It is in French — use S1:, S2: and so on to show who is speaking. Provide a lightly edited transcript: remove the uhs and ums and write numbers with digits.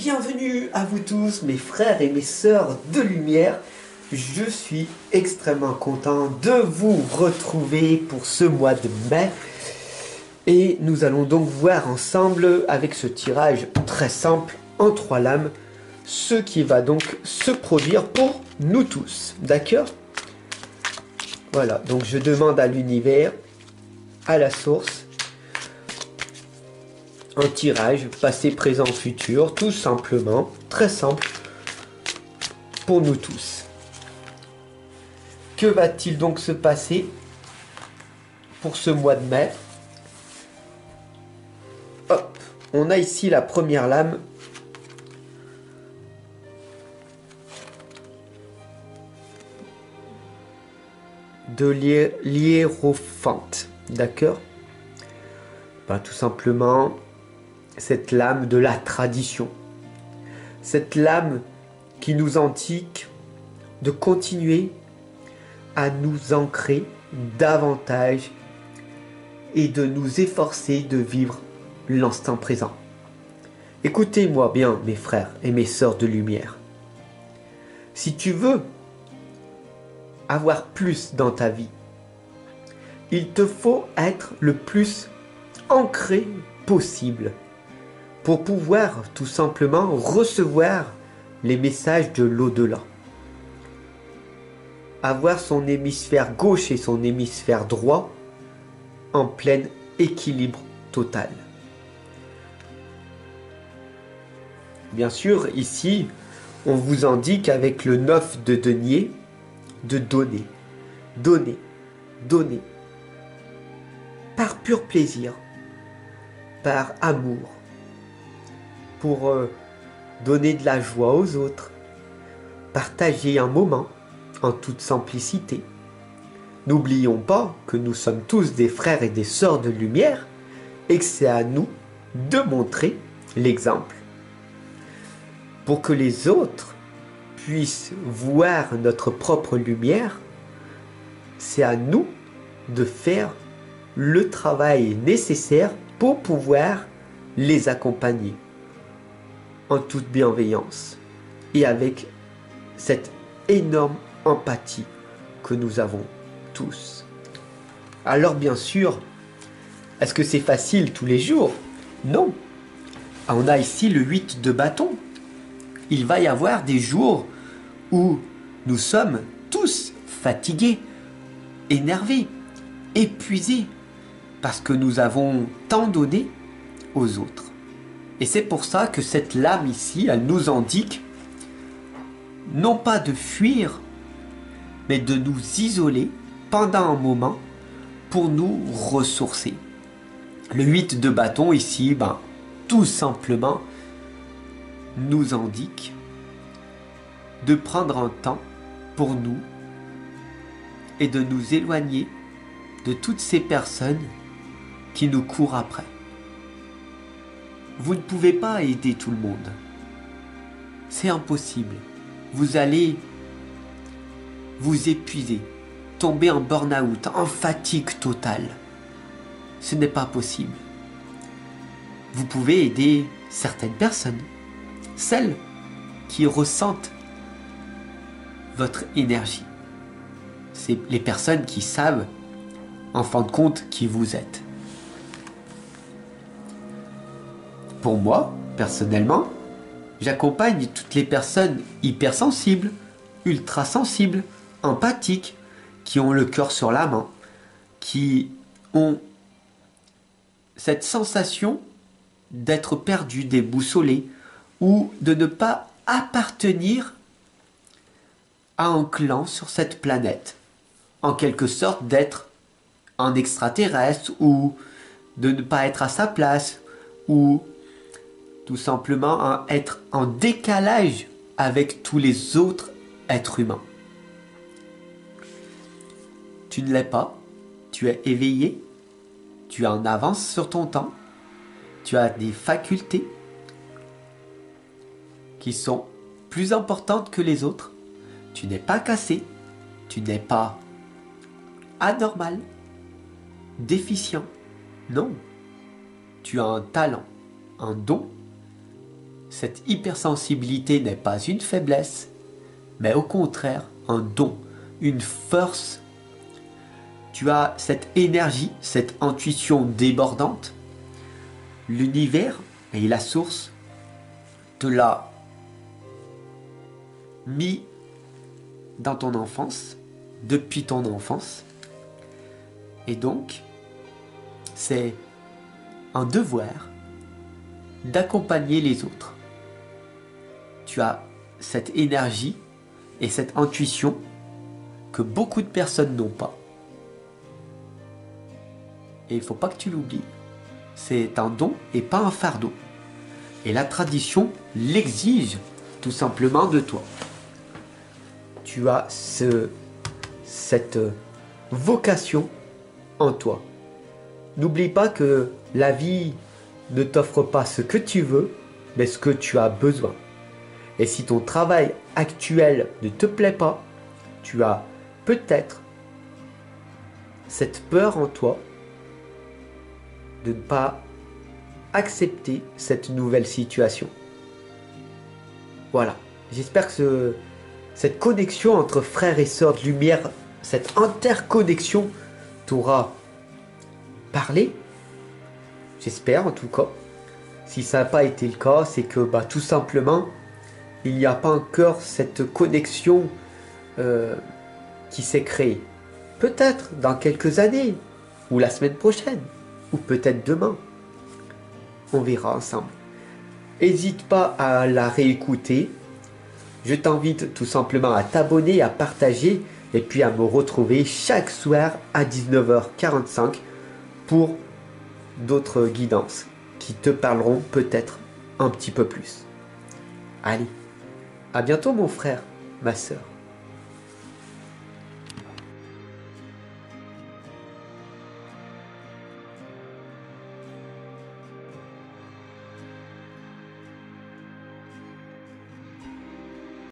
S1: Bienvenue à vous tous, mes frères et mes sœurs de lumière. Je suis extrêmement content de vous retrouver pour ce mois de mai. Et nous allons donc voir ensemble, avec ce tirage très simple, en 3 lames, ce qui va donc se produire pour nous tous. D'accord? Voilà, donc je demande à l'univers, à la source, un tirage, passé, présent, futur, tout simplement, très simple, pour nous tous. Que va-t-il donc se passer pour ce mois de mai? Hop, on a ici la première lame. De l'hiérophante, d'accord? Ben, tout simplement, cette lame de la tradition. Cette lame qui nous indique de continuer à nous ancrer davantage et de nous efforcer de vivre l'instant présent. Écoutez-moi bien, mes frères et mes sœurs de lumière. Si tu veux avoir plus dans ta vie, il te faut être le plus ancré possible pour pouvoir tout simplement recevoir les messages de l'au-delà. Avoir son hémisphère gauche et son hémisphère droit en plein équilibre total. Bien sûr, ici, on vous indique avec le 9 de denier de donner, donner, donner, par pur plaisir, par amour, pour donner de la joie aux autres, partager un moment en toute simplicité. N'oublions pas que nous sommes tous des frères et des sœurs de lumière et que c'est à nous de montrer l'exemple. Pour que les autres puissent voir notre propre lumière, c'est à nous de faire le travail nécessaire pour pouvoir les accompagner en toute bienveillance et avec cette énorme empathie que nous avons tous. Alors bien sûr, est-ce que c'est facile tous les jours? Non. On a ici le 8 de bâton. Il va y avoir des jours où nous sommes tous fatigués, énervés, épuisés, parce que nous avons tant donné aux autres. Et c'est pour ça que cette lame ici, elle nous indique non pas de fuir, mais de nous isoler pendant un moment pour nous ressourcer. Le 8 de bâton ici, tout simplement, nous indique de prendre un temps pour nous et de nous éloigner de toutes ces personnes qui nous courent après. Vous ne pouvez pas aider tout le monde. C'est impossible. Vous allez vous épuiser, tomber en burn-out, en fatigue totale. Ce n'est pas possible. Vous pouvez aider certaines personnes, celles qui ressentent votre énergie. C'est les personnes qui savent, en fin de compte, qui vous êtes. Pour moi, personnellement, j'accompagne toutes les personnes hypersensibles, ultra-sensibles, empathiques, qui ont le cœur sur la main, qui ont cette sensation d'être perdus, déboussolés, ou de ne pas appartenir à un clan sur cette planète. En quelque sorte d'être un extraterrestre, ou de ne pas être à sa place, ou tout simplement être en décalage avec tous les autres êtres humains. Tu ne l'es pas, tu es éveillé, tu es en avance sur ton temps, tu as des facultés qui sont plus importantes que les autres, tu n'es pas cassé, tu n'es pas anormal, déficient, non, tu as un talent, un don. Cette hypersensibilité n'est pas une faiblesse, mais au contraire un don, une force. Tu as cette énergie, cette intuition débordante. L'univers et la source te l'a mis dans ton enfance, depuis ton enfance. Et donc, c'est un devoir d'accompagner les autres. Tu as cette énergie et cette intuition que beaucoup de personnes n'ont pas. Et il ne faut pas que tu l'oublies. C'est un don et pas un fardeau. Et la tradition l'exige tout simplement de toi. Tu as cette vocation en toi. N'oublie pas que la vie ne t'offre pas ce que tu veux, mais ce que tu as besoin. Et si ton travail actuel ne te plaît pas, tu as peut-être cette peur en toi de ne pas accepter cette nouvelle situation. Voilà. J'espère que cette connexion entre frères et sœurs de lumière, cette interconnexion t'aura parlé. J'espère en tout cas. Si ça n'a pas été le cas, c'est que tout simplement, il n'y a pas encore cette connexion qui s'est créée. Peut-être dans quelques années, ou la semaine prochaine, ou peut-être demain. On verra ensemble. N'hésite pas à la réécouter. Je t'invite tout simplement à t'abonner, à partager et puis à me retrouver chaque soir à 19h45 pour d'autres guidances qui te parleront peut-être un petit peu plus. Allez, à bientôt mon frère, ma sœur.